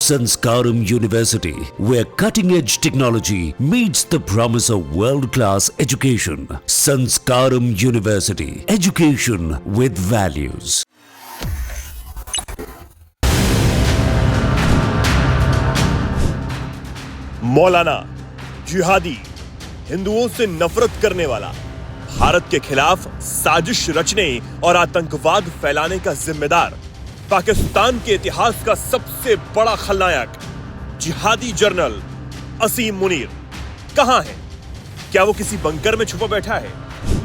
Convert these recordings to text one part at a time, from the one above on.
Sanskaram University, where cutting-edge technology meets the promise of world-class education. Sanskaram University, education with values. मौलाना, जिहादी, हिंदुओं से नफरत करने वाला, भारत के खिलाफ साजिश रचने और आतंकवाद फैलाने का जिम्मेदार, पाकिस्तान के इतिहास का सबसे बड़ा खलनायक, जिहादी जनरल असीम मुनीर कहां है? क्या वो किसी बंकर में छुपा बैठा है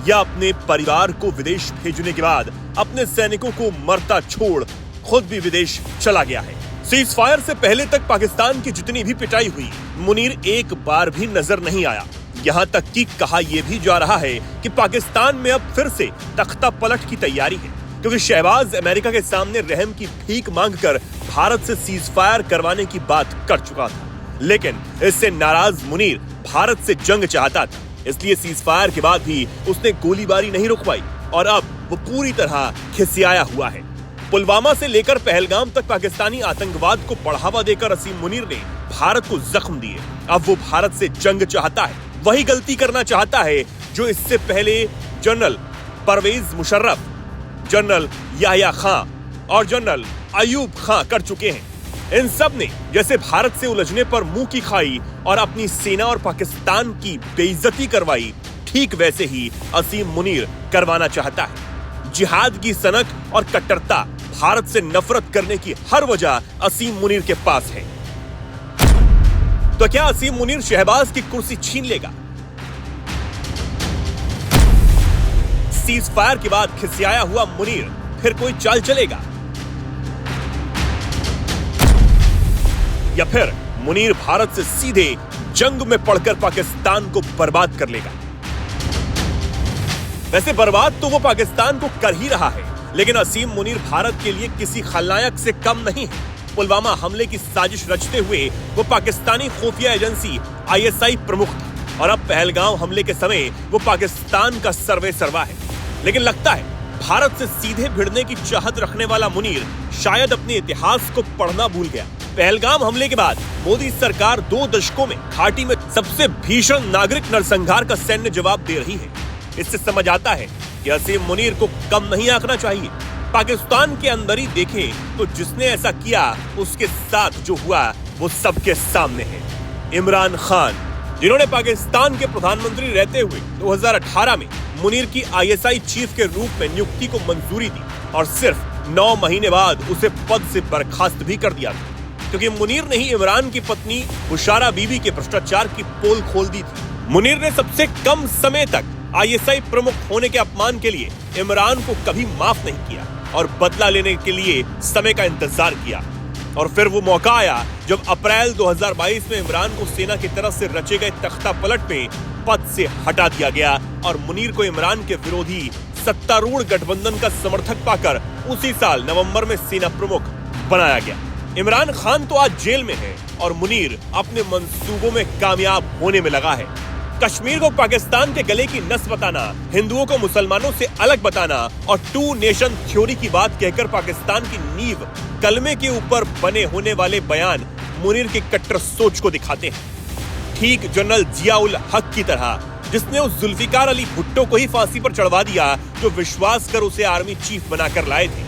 या अपने परिवार को विदेश भेजने के बाद अपने सैनिकों को मरता छोड़ खुद भी विदेश चला गया है? सीज फायर से पहले तक पाकिस्तान की जितनी भी पिटाई हुई, मुनीर एक बार भी नजर नहीं आया। यहाँ तक कि कहा यह भी जा रहा है कि पाकिस्तान में अब फिर से तख्ता पलट की तैयारी है, क्योंकि शहबाज अमेरिका के सामने रहम की भीख मांगकर भारत से सीज फायर करवाने की बात कर चुका था। लेकिन इससे नाराज मुनीर भारत से जंग चाहता था, इसलिए सीज फायर के बाद भी उसने गोलीबारी नहीं रुकवाई और अब वो पूरी तरह खिसियाया हुआ है। पुलवामा से लेकर पहलगाम तक पाकिस्तानी आतंकवाद को बढ़ावा देकर असीम मुनीर ने भारत को जख्म दिए। अब वो भारत से जंग चाहता है, वही गलती करना चाहता है जो इससे पहले जनरल परवेज मुशर्रफ, जनरल याह्या खां और जनरल अयूब खां कर चुके हैं। इन सब ने जैसे भारत से उलझने पर मुंह की खाई और अपनी सेना और पाकिस्तान की बेइज्जती करवाई, ठीक वैसे ही असीम मुनीर करवाना चाहता है। जिहाद की सनक और कट्टरता, भारत से नफरत करने की हर वजह असीम मुनीर के पास है। तो क्या असीम मुनीर शहबाज की कुर्सी छीन लेगा? सीज फायर के बाद खिसियाया हुआ मुनीर फिर कोई चाल चलेगा या फिर मुनीर भारत से सीधे जंग में पड़कर पाकिस्तान को बर्बाद कर लेगा? वैसे बर्बाद तो वो पाकिस्तान को कर ही रहा है, लेकिन असीम मुनीर भारत के लिए किसी खलनायक से कम नहीं है। पुलवामा हमले की साजिश रचते हुए वो पाकिस्तानी खुफिया एजेंसी ISI प्रमुख था और अब पहलगाम हमले के समय वो पाकिस्तान का सर्वे सर्वा है। लेकिन लगता है भारत से सीधे भिड़ने की चाहत रखने वाला मुनीर शायद अपने इतिहास को पढ़ना भूल गया। पहलगाम हमले के बाद मोदी सरकार 2 दशकों में घाटी में सबसे भीषण नागरिक नरसंहार का सैन्य जवाब दे रही है। इससे समझ आता है कि असीम मुनीर को कम नहीं आंकना चाहिए। पाकिस्तान के अंदर ही देखें तो जिसने ऐसा किया उसके साथ जो हुआ वो सबके सामने है। इमरान खान, जिन्होंने पाकिस्तान के प्रधानमंत्री रहते हुए 2018 में मुनीर की ISI चीफ के रूप में नियुक्ति को मंजूरी दी और सिर्फ 9 महीने बाद उसे पद से बर्खास्त भी कर दिया था, क्योंकि मुनीर ने ही इमरान की पत्नी बुशारा बीबी के भ्रष्टाचार की पोल खोल दी थी। मुनीर ने सबसे कम समय तक ISI प्रमुख होने के अपमान के लिए इमरान को कभी माफ नहीं किया और बदला लेने के लिए समय का इंतजार किया। और फिर वो मौका आया जब अप्रैल 2022 में इमरान को सेना की तरफ से रचे गए तख्ता पलट में पद से हटा दिया गया और मुनीर को इमरान के विरोधी सत्तारूढ़ गठबंधन का समर्थक पाकर उसी साल नवंबर में सेना प्रमुख बनाया गया। इमरान खान तो आज जेल में है और मुनीर अपने मंसूबों में कामयाब होने में लगा है। कश्मीर को पाकिस्तान के गले की नस बताना, हिंदुओं को मुसलमानों से अलग बताना और 2 नेशन थ्योरी की बात कहकर पाकिस्तान की नींव कलमे के ऊपर बने होने वाले बयान मुनीर की कट्टर सोच को दिखाते हैं। ठीक जनरल जियाउल हक की तरह, जिसने उस जुल्फिकार अली भुट्टो को ही फांसी पर चढ़वा दिया जो विश्वास कर उसे आर्मी चीफ बनाकर लाए थे।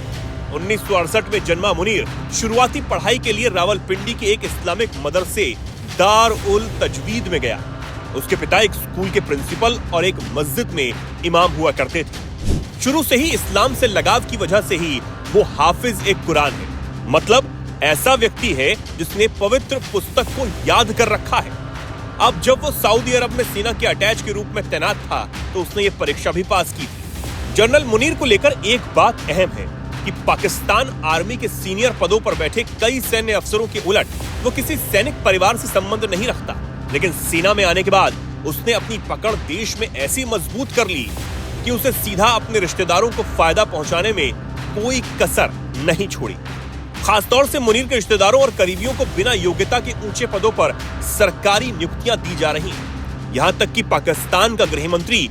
1968 में जन्मा मुनीर शुरुआती पढ़ाई के लिए रावलपिंडी के एक इस्लामिक मदरसे दार उल तजवीद में गया। उसके पिता एक स्कूल के प्रिंसिपल और एक मस्जिद में इमाम हुआ करते थे। शुरू से ही इस्लाम से लगाव की वजह से ही वो हाफिज एक कुरान है, मतलब ऐसा व्यक्ति है जिसने पवित्र पुस्तक को याद कर रखा है। अब जब वो सऊदी अरब में सेना के अटैच के रूप में तैनात था तो उसने ये परीक्षा भी पास की थी। जनरल मुनीर को लेकर एक बात अहम है कि पाकिस्तान आर्मी के सीनियर पदों पर बैठे कई सैन्य अफसरों के उलट वो किसी सैनिक परिवार से संबंध नहीं रखता, लेकिन सेना में आने के बाद उसने अपनी पकड़ देश में ऐसी मजबूत कर ली कि उसे सीधा अपने रिश्तेदारों को फायदा पहुंचाने में कोई कसर नहीं छोड़ी। खासतौर से मुनीर के रिश्तेदारों और करीबियों को बिना योग्यता के ऊंचे पदों पर सरकारी नियुक्तियां दी जा रही हैं। यहां तक कि पाकिस्तान का गृह मंत्री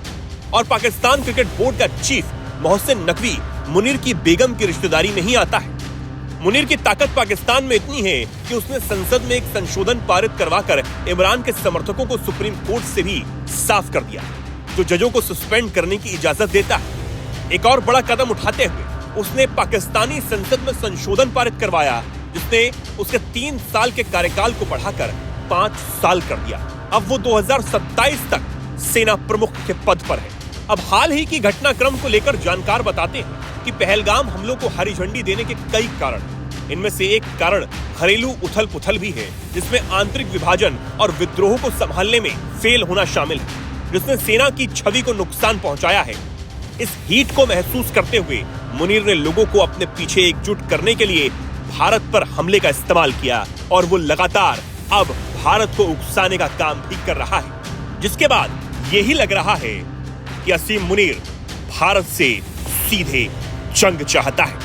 और पाकिस्तान क्रिकेट बोर्ड का चीफ मोहसिन नकवी मुनीर की बेगम की रिश्तेदारी में ही आता है। मुनीर की ताकत पाकिस्तान में इतनी है कि उसने संसद में एक संशोधन पारित करवाकर इमरान के समर्थकों को सुप्रीम कोर्ट से भी साफ कर दिया, जो जजों को सस्पेंड करने की इजाजत देता है। एक और बड़ा कदम उठाते हुए उसने पाकिस्तानी संसद में संशोधन पारित करवाया, जिसने उसके 3 साल के कार्यकाल को बढ़ाकर 5 साल कर दिया। अब वो 2027 तक सेना प्रमुख के पद पर है। अब हाल ही की घटनाक्रम को लेकर जानकार बताते हैं कि पहलगाम हमलों को हरी झंडी देने के कई कारण हैं। इनमें से एक कारण घरेलू उथल पुथल भी है, जिसमें आंतरिक विभाजन और विद्रोह को संभालने में फेल होना शामिल है, जिसने सेना की छवि को नुकसान पहुंचाया है। इस हीट को महसूस करते हुए मुनीर ने लोगों को अपने पीछे एकजुट करने के लिए भारत पर हमले का इस्तेमाल किया और वो लगातार अब भारत को उकसाने का काम भी कर रहा है, जिसके बाद यही लग रहा है कि असीम मुनीर भारत से सीधे जंग चाहता है।